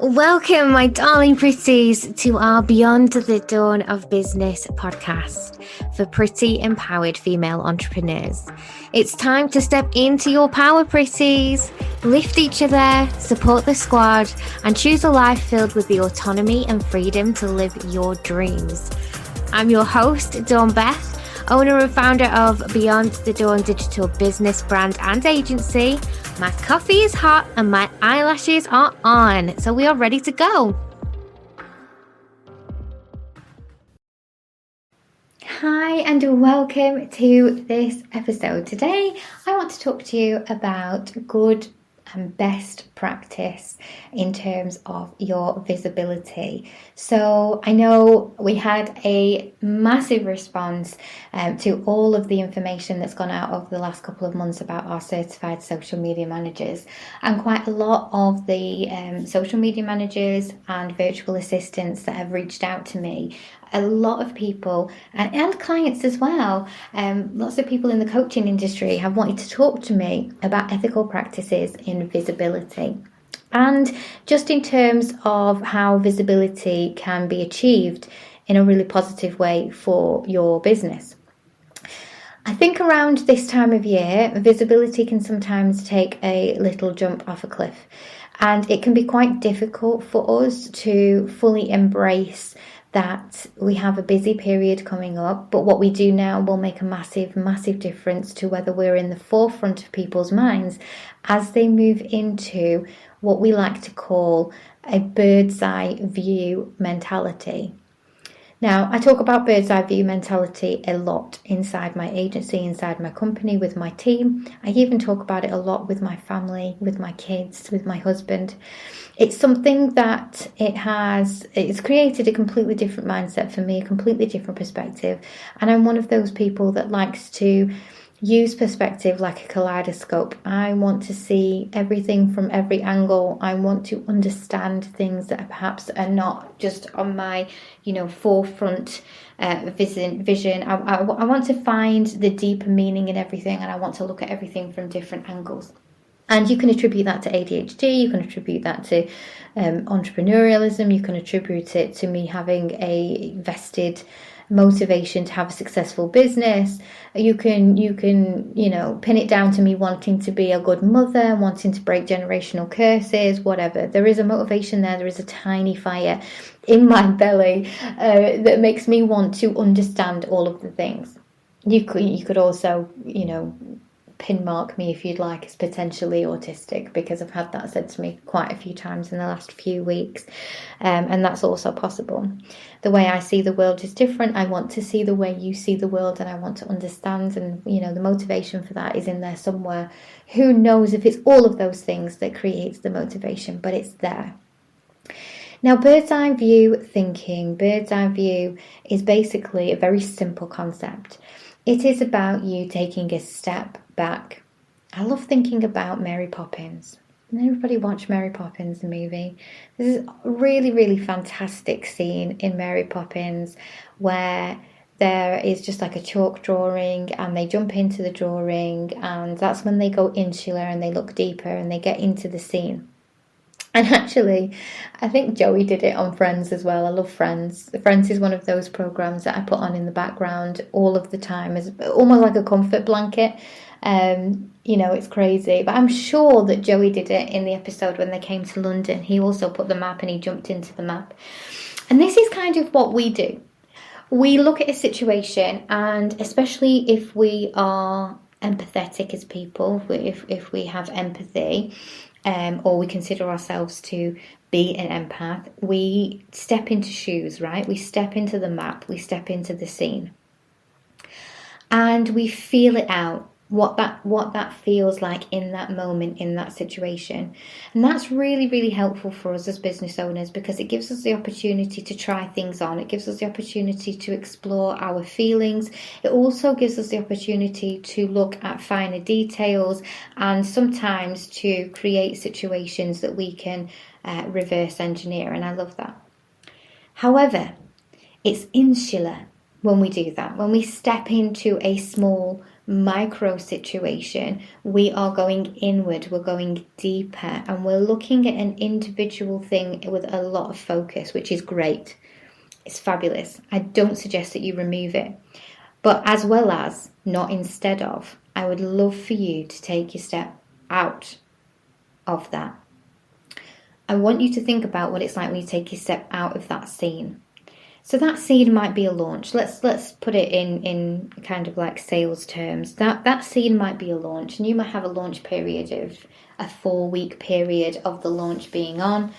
Welcome, my darling pretties, to our Beyond the Dawn of Business podcast for pretty, empowered female entrepreneurs. It's time to step into your power, pretties. Lift each other, support the squad, and choose a life filled with the autonomy and freedom to live your dreams. I'm your host, Dawn Beth, owner and founder of Beyond the Dawn digital business brand and agency. My coffee is hot and my eyelashes are on, so we are ready to go. Hi and welcome to this episode. Today I want to talk to you about good and best practice in terms of your visibility. So I know we had a massive response to all of the information that's gone out over the last couple of months about our certified social media managers, and quite a lot of the social media managers and virtual assistants that have reached out to me. A lot of people and clients as well, lots of people in the coaching industry have wanted to talk to me about ethical practices in visibility. And just in terms of how visibility can be achieved in a really positive way for your business. I think around this time of year, visibility can sometimes take a little jump off a cliff. And it can be quite difficult for us to fully embrace that we have a busy period coming up, but what we do now will make a massive difference to whether we're in the forefront of people's minds as they move into what we like to call a bird's eye view mentality. Now, I talk about bird's eye view mentality a lot inside my agency, inside my company, with my team. I even talk about it a lot with my family, with my kids, with my husband. It's something that it's created a completely different mindset for me, a completely different perspective. And I'm one of those people that likes to use perspective like a kaleidoscope. I want to see everything from every angle. I want to understand things that perhaps are not just on my, forefront vision. I want to find the deeper meaning in everything, and I want to look at everything from different angles. And you can attribute that to ADHD, you can attribute that to entrepreneurialism, you can attribute it to me having a vested motivation to have a successful business. You can pin it down to me wanting to be a good mother, wanting to break generational curses, whatever. There is a motivation there is a tiny fire in my belly that makes me want to understand all of the things. You could also pin mark me if you'd like as potentially autistic, because I've had that said to me quite a few times in the last few weeks, and that's also possible. The way I see the world is different. I want to see the way you see the world, and I want to understand, and the motivation for that is in there somewhere. Who knows if it's all of those things that creates the motivation, but it's there. Now, bird's eye view thinking, bird's eye view is basically a very simple concept. It is about you taking a step back. I love thinking about Mary Poppins. Everybody watch Mary Poppins, the movie. This is a really fantastic scene in Mary Poppins where there is just like a chalk drawing, and they jump into the drawing, and that's when they go insular and they look deeper and they get into the scene. And actually, I think Joey did it on Friends as well. I love Friends. Friends is one of those programs that I put on in the background all of the time, as almost like a comfort blanket. It's crazy. But I'm sure that Joey did it in the episode when they came to London. He also put the map and he jumped into the map. And this is kind of what we do. We look at a situation, and especially if we are empathetic as people, if we have empathy, or we consider ourselves to be an empath, we step into shoes, right? We step into the map, we step into the scene, and we feel it out, what that feels like in that moment, in that situation. And that's really helpful for us as business owners, because it gives us the opportunity to try things on. It gives us the opportunity to explore our feelings. It also gives us the opportunity to look at finer details, and sometimes to create situations that we can reverse engineer. And I love that. However, it's insular when we do that, when we step into a small micro situation, we are going inward, we're going deeper, and we're looking at an individual thing with a lot of focus, which is great. It's fabulous. I don't suggest that you remove it. But as well as, not instead of, I would love for you to take your step out of that. I want you to think about what it's like when you take your step out of that scene. So that scene might be a launch. Let's put it in kind of like sales terms. That scene might be a launch, and you might have a launch period of a 4-week period of the launch being on,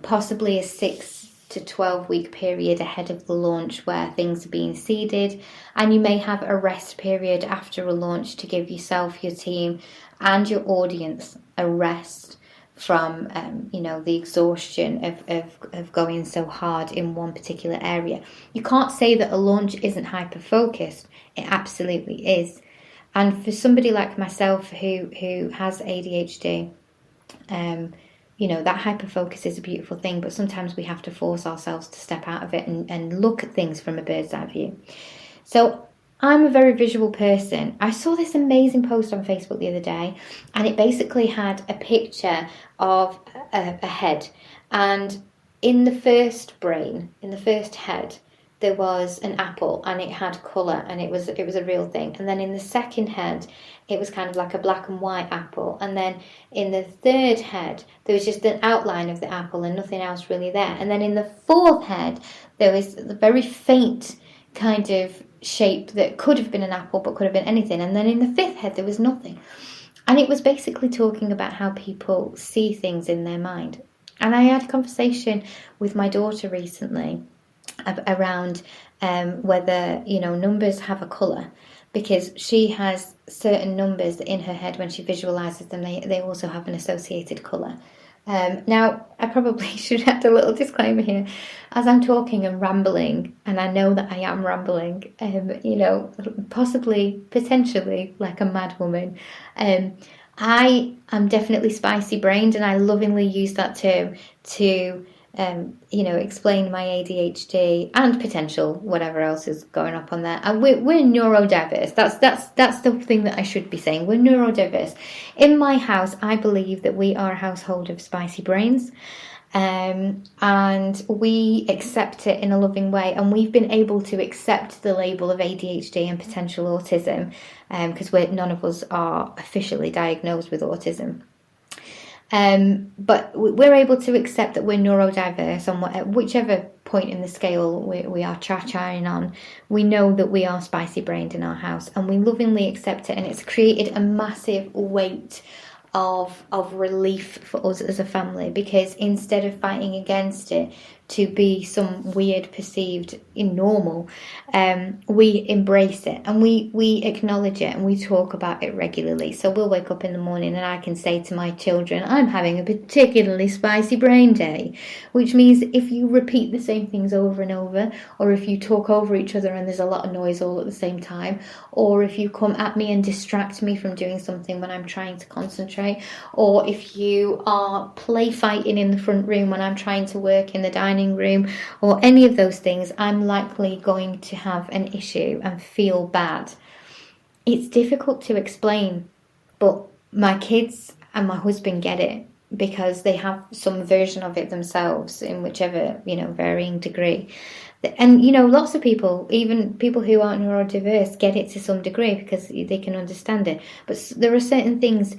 possibly a 6 to 12-week period ahead of the launch where things are being seeded, and you may have a rest period after a launch to give yourself, your team, and your audience a rest from the exhaustion of going so hard in one particular area. You can't say that a launch isn't hyper focused. It absolutely is. And for somebody like myself who has ADHD, that hyper-focus is a beautiful thing, but sometimes we have to force ourselves to step out of it and look at things from a bird's eye view. So I'm a very visual person. I saw this amazing post on Facebook the other day, and it basically had a picture of a head. And in the first brain, in the first head, there was an apple, and it had colour, and it was a real thing. And then in the second head, it was kind of like a black and white apple. And then in the third head, there was just an outline of the apple and nothing else really there. And then in the fourth head, there was a very faint kind of shape that could have been an apple, but could have been anything. And then in the fifth head, there was nothing. And it was basically talking about how people see things in their mind. And I had a conversation with my daughter recently around whether numbers have a colour, because she has certain numbers in her head. When she visualises them, they also have an associated colour. Now, I probably should add a little disclaimer here. As I'm talking and rambling, and I know that I am rambling, potentially like a mad woman, I am definitely spicy-brained, and I lovingly use that term to explain my ADHD and potential whatever else is going up on there. And we're neurodiverse. That's the thing that I should be saying. We're neurodiverse. In my house, I believe that we are a household of spicy brains, and we accept it in a loving way. And we've been able to accept the label of ADHD and potential autism, because none of us are officially diagnosed with autism. But we're able to accept that we're neurodiverse on whichever point in the scale we are cha-chaing on. We know that we are spicy-brained in our house, and we lovingly accept it, and it's created a massive weight of relief for us as a family, because instead of fighting against it to be some weird perceived normal, we embrace it, and we acknowledge it, and we talk about it regularly. So we'll wake up in the morning and I can say to my children, I'm having a particularly spicy brain day, which means if you repeat the same things over and over, or if you talk over each other and there's a lot of noise all at the same time, or if you come at me and distract me from doing something when I'm trying to concentrate, or if you are play fighting in the front room when I'm trying to work in the dining room, or any of those things, I'm likely going to have an issue and feel bad. It's difficult to explain, but my kids and my husband get it, because they have some version of it themselves in whichever, varying degree. And, lots of people, even people who aren't neurodiverse, get it to some degree because they can understand it. But there are certain things,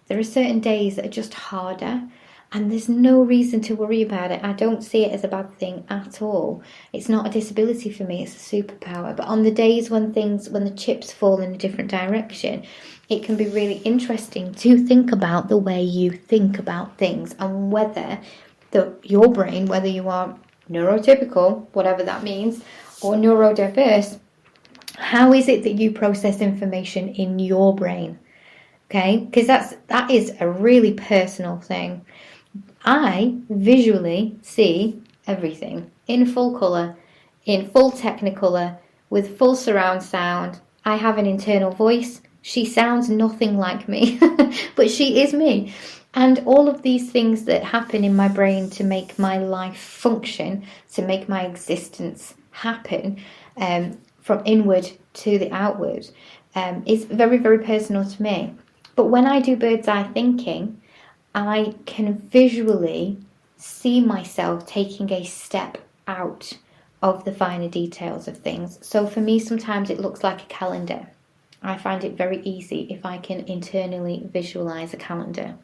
there are certain days that are just harder, and there's no reason to worry about it. I don't see it as a bad thing at all. It's not a disability for me, it's a superpower. But on the days when the chips fall in a different direction, it can be really interesting to think about the way you think about things, and whether your brain, whether you are neurotypical, whatever that means, or neurodiverse, how is it that you process information in your brain? Okay, because that is a really personal thing. I visually see everything in full colour, in full Technicolor, with full surround sound. I have an internal voice. She sounds nothing like me, but she is me. And all of these things that happen in my brain to make my life function, to make my existence happen, from inward to the outward, It's very, very personal to me. But when I do bird's eye thinking, I can visually see myself taking a step out of the finer details of things. So for me, sometimes it looks like a calendar. I find it very easy if I can internally visualize a calendar.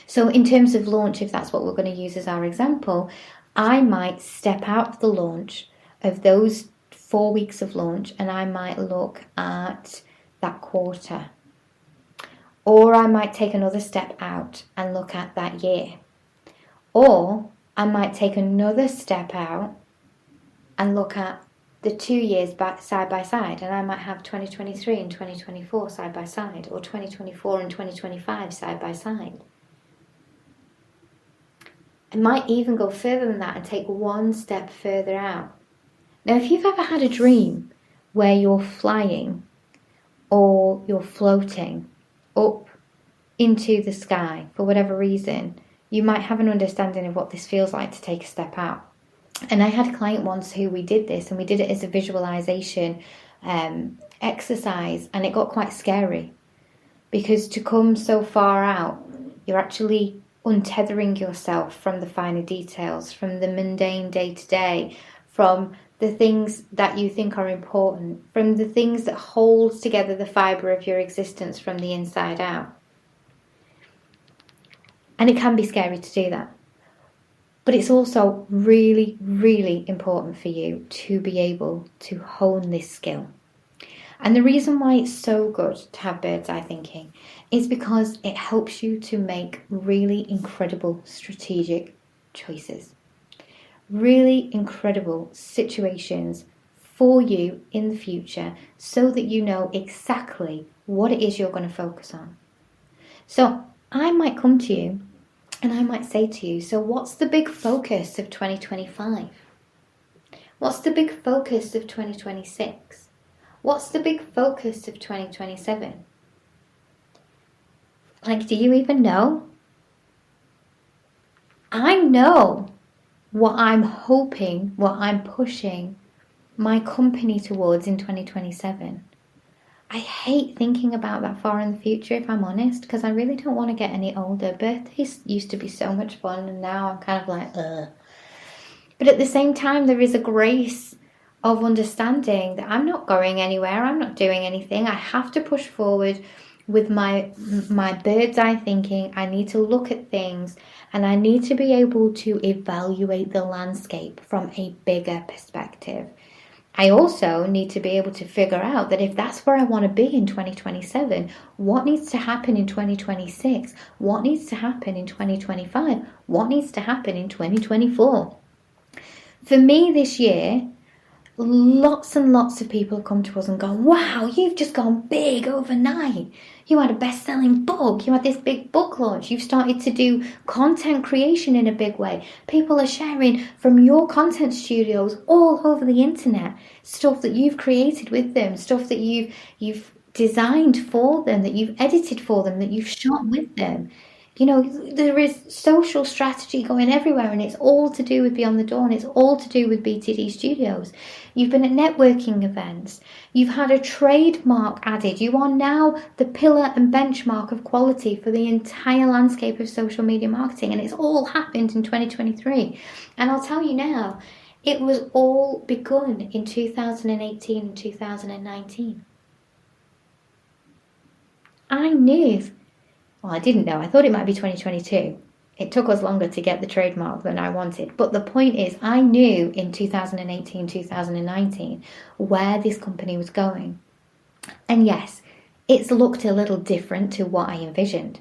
So in terms of launch, if that's what we're going to use as our example, I might step out of the launch of those 4 weeks of launch, and I might look at that quarter. Or I might take another step out and look at that year. Or I might take another step out and look at the 2 years back side by side, and I might have 2023 and 2024 side by side, or 2024 and 2025 side by side. I might even go further than that and take one step further out. Now, if you've ever had a dream where you're flying or you're floating up into the sky for whatever reason, you might have an understanding of what this feels like to take a step out. And I had a client once who we did this, and we did it as a visualization exercise, and it got quite scary because to come so far out, you're actually untethering yourself from the finer details, from the mundane day-to-day, from the things that you think are important, from the things that hold together the fibre of your existence from the inside out. And it can be scary to do that. But it's also really, really important for you to be able to hone this skill. And the reason why it's so good to have bird's eye thinking is because it helps you to make really incredible strategic choices. Really incredible situations for you in the future so that you know exactly what it is you're going to focus on. So I might come to you and I might say to you, so what's the big focus of 2025? What's the big focus of 2026? What's the big focus of 2027? Like, do you even know? I know what I'm hoping, what I'm pushing my company towards in 2027. I hate thinking about that far in the future, if I'm honest, because I really don't want to get any older. Birthdays used to be so much fun, and now I'm kind of like, ugh. But at the same time, there is a grace of understanding that I'm not going anywhere, I'm not doing anything. I have to push forward with my bird's eye thinking. I need to look at things, and I need to be able to evaluate the landscape from a bigger perspective. I also need to be able to figure out that if that's where I want to be in 2027, what needs to happen in 2026? What needs to happen in 2025? What needs to happen in 2024? For me this year, lots and lots of people have come to us and gone, wow, you've just gone big overnight. You had a best-selling book. You had this big book launch. You've started to do content creation in a big way. People are sharing from your content studios all over the internet, stuff that you've created with them, stuff that you've designed for them, that you've edited for them, that you've shot with them. You know, there is social strategy going everywhere, and it's all to do with Beyond the Dawn. It's all to do with BTD Studios. You've been at networking events. You've had a trademark added. You are now the pillar and benchmark of quality for the entire landscape of social media marketing, and it's all happened in 2023. And I'll tell you now, it was all begun in 2018 and 2019. I knew. Well, I didn't know. I thought it might be 2022. It took us longer to get the trademark than I wanted. But the point is, I knew in 2018, 2019, where this company was going. And yes, it's looked a little different to what I envisioned.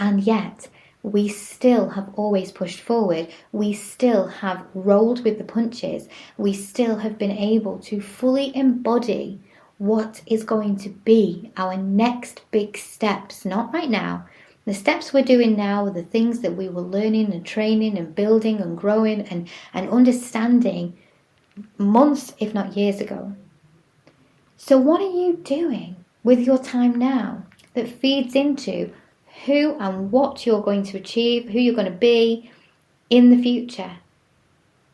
And yet, we still have always pushed forward. We still have rolled with the punches. We still have been able to fully embody what is going to be our next big steps. Not right now. The steps we're doing now are the things that we were learning and training and building and growing and understanding months, if not years ago. So what are you doing with your time now that feeds into who and what you're going to achieve, who you're going to be in the future?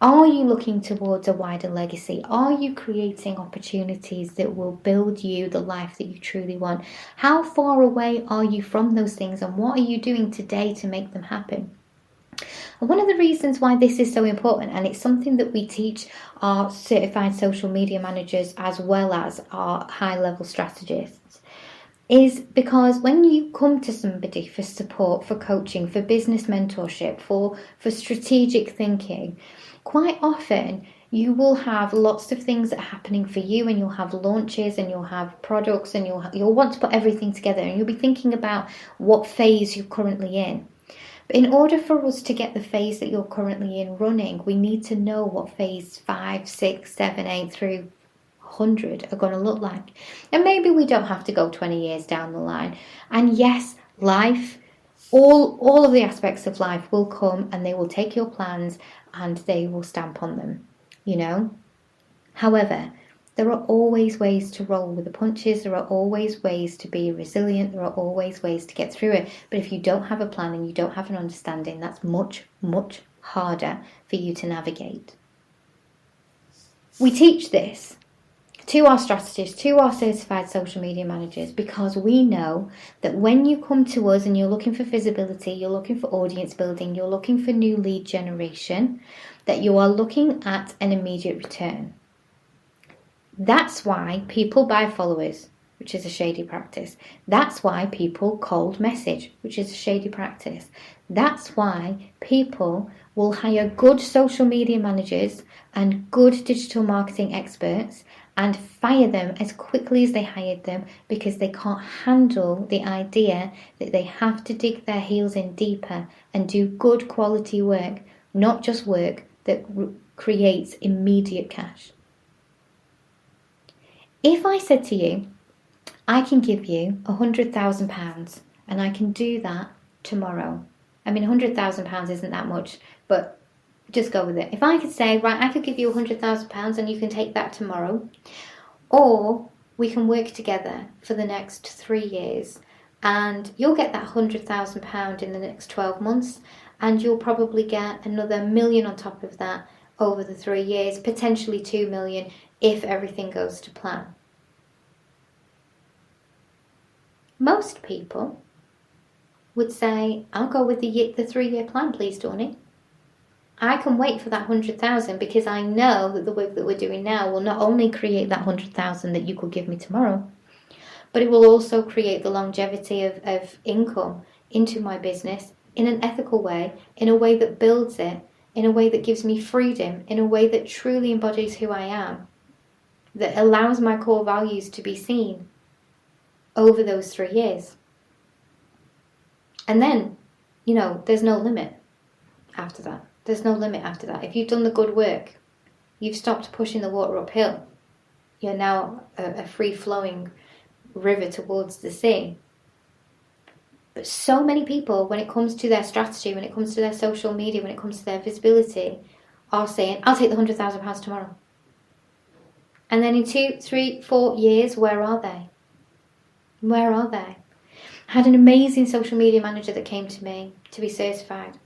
Are you looking towards a wider legacy? Are you creating opportunities that will build you the life that you truly want? How far away are you from those things, and what are you doing today to make them happen? And one of the reasons why this is so important, and it's something that we teach our certified social media managers as well as our high-level strategists, is because when you come to somebody for support, for coaching, for business mentorship, for strategic thinking, quite often you will have lots of things that are happening for you, and you'll have launches and you'll have products, and you'll want to put everything together, and you'll be thinking about what phase you're currently in. But in order for us to get the phase that you're currently in running, we need to know what phase 5, 6, 7, 8 through 100 are going to look like. And maybe we don't have to go 20 years down the line. And yes, life, all of the aspects of life will come, and they will take your plans and they will stamp on them, you know. However, there are always ways to roll with the punches. There are always ways to be resilient. There are always ways to get through it. But if you don't have a plan and you don't have an understanding, that's much, much harder for you to navigate. We teach this to our strategists, to our certified social media managers, because we know that when you come to us and you're looking for visibility, you're looking for audience building, you're looking for new lead generation, that you are looking at an immediate return. That's why people buy followers, which is a shady practice. That's why people cold message, which is a shady practice. That's why people will hire good social media managers and good digital marketing experts and fire them as quickly as they hired them, because they can't handle the idea that they have to dig their heels in deeper and do good quality work, not just work that creates immediate cash. If I said to you, I can give you £100,000 and I can do that tomorrow. I mean, £100,000 isn't that much, but just go with it. If I could say, right, I could give you £100,000 and you can take that tomorrow, or we can work together for the next 3 years and you'll get that £100,000 in the next 12 months, and you'll probably get another £1 million on top of that over the 3 years, potentially 2 million if everything goes to plan. Most people would say, I'll go with the 3-year plan, please, Dawnnie. I can wait for that 100,000 because I know that the work that we're doing now will not only create that 100,000 that you could give me tomorrow, but it will also create the longevity of income into my business in an ethical way, in a way that builds it, in a way that gives me freedom, in a way that truly embodies who I am, that allows my core values to be seen over those 3 years. And then, there's no limit after that. There's no limit after that. If you've done the good work, you've stopped pushing the water uphill. You're now a free-flowing river towards the sea. But so many people, when it comes to their strategy, when it comes to their social media, when it comes to their visibility, are saying, I'll take the £100,000 tomorrow. And then in 2, 3, 4 years, where are they? Where are they? I had an amazing social media manager that came to me to be certified.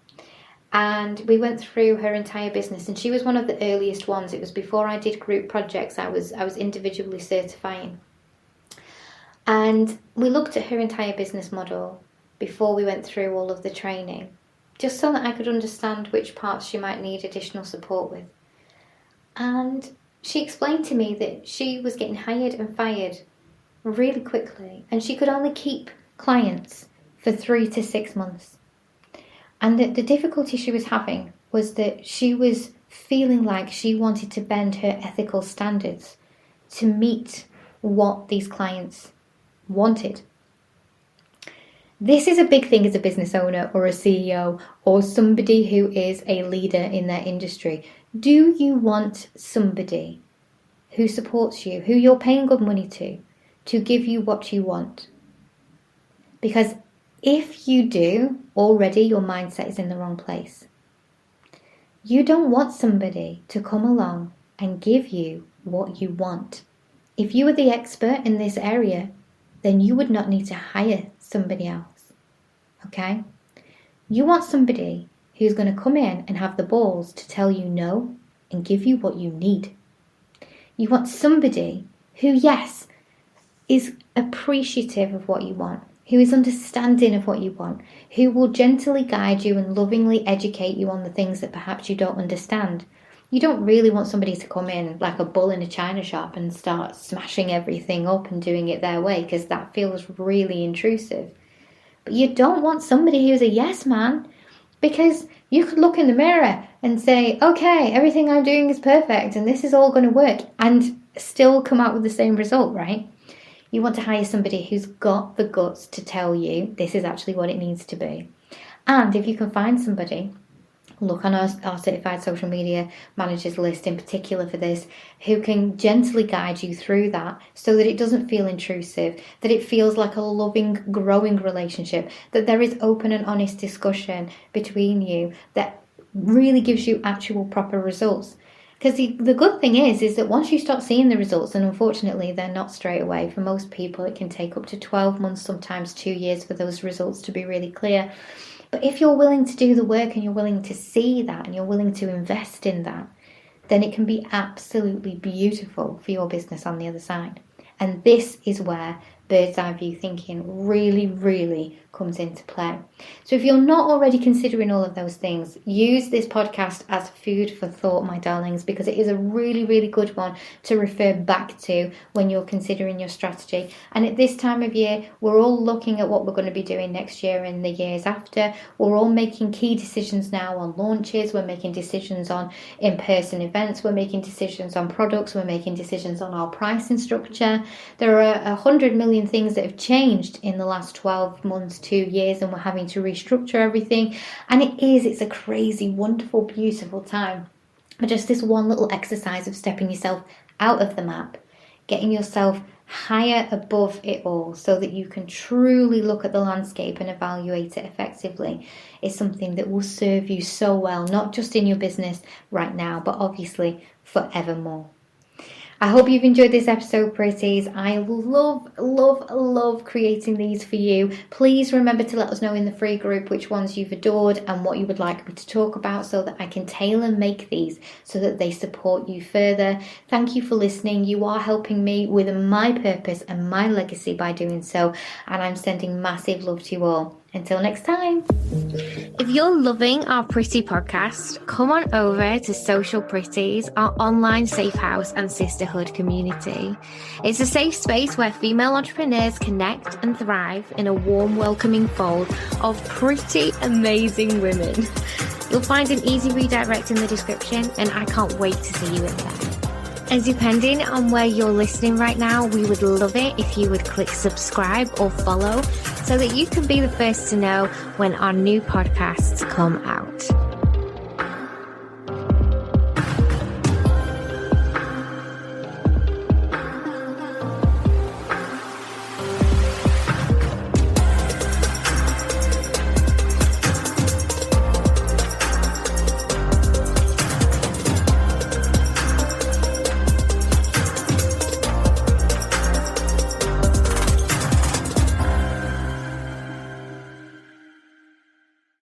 And we went through her entire business, and she was one of the earliest ones. It was before I did group projects. I was individually certifying. And we looked at her entire business model before we went through all of the training, just so that I could understand which parts she might need additional support with. And she explained to me that she was getting hired and fired really quickly, and she could only keep clients for 3 to 6 months. And that the difficulty she was having was that she was feeling like she wanted to bend her ethical standards to meet what these clients wanted. This is a big thing as a business owner or a CEO or somebody who is a leader in their industry. Do you want somebody who supports you, who you're paying good money to give you what you want? Because if you do, already your mindset is in the wrong place. You don't want somebody to come along and give you what you want. If you were the expert in this area, then you would not need to hire somebody else. Okay? You want somebody who's going to come in and have the balls to tell you no and give you what you need. You want somebody who, yes, is appreciative of what you want, who is understanding of what you want, who will gently guide you and lovingly educate you on the things that perhaps you don't understand. You don't really want somebody to come in like a bull in a china shop and start smashing everything up and doing it their way, because that feels really intrusive. But you don't want somebody who's a yes man, because you could look in the mirror and say, okay, everything I'm doing is perfect and this is all going to work, and still come out with the same result, right? You want to hire somebody who's got the guts to tell you this is actually what it needs to be. And if you can find somebody, look on our certified social media managers list in particular for this, who can gently guide you through that so that it doesn't feel intrusive, that it feels like a loving, growing relationship, that there is open and honest discussion between you that really gives you actual proper results. Because the good thing is that once you start seeing the results, and unfortunately they're not straight away, for most people it can take up to 12 months, sometimes 2 years for those results to be really clear. But if you're willing to do the work and you're willing to see that and you're willing to invest in that, then it can be absolutely beautiful for your business on the other side. And this is where bird's eye view thinking really, really comes into play. So if you're not already considering all of those things, use this podcast as food for thought, my darlings, because it is a really, really good one to refer back to when you're considering your strategy. And at this time of year, we're all looking at what we're going to be doing next year and the years after. We're all making key decisions now on launches. We're making decisions on in-person events. We're making decisions on products. We're making decisions on our pricing structure. There are 100 million things that have changed in the last 12 months, 2 years, and we're having to restructure everything. And it's a crazy, wonderful, beautiful time. But just this one little exercise of stepping yourself out of the map, getting yourself higher above it all so that you can truly look at the landscape and evaluate it effectively, is something that will serve you so well, not just in your business right now, but obviously forevermore. I hope you've enjoyed this episode, pretties. I love creating these for you. Please remember to let us know in the free group which ones you've adored and what you would like me to talk about so that I can tailor make these so that they support you further. Thank you for listening. You are helping me with my purpose and my legacy by doing so, and I'm sending massive love to you all. Until next time. If you're loving our Pretty podcast, come on over to Social Pretties, our online safe house and sisterhood community. It's a safe space where female entrepreneurs connect and thrive in a warm, welcoming fold of pretty amazing women. You'll find an easy redirect in the description, and I can't wait to see you in there. And depending on where you're listening right now, we would love it if you would click subscribe or follow so that you can be the first to know when our new podcasts come out.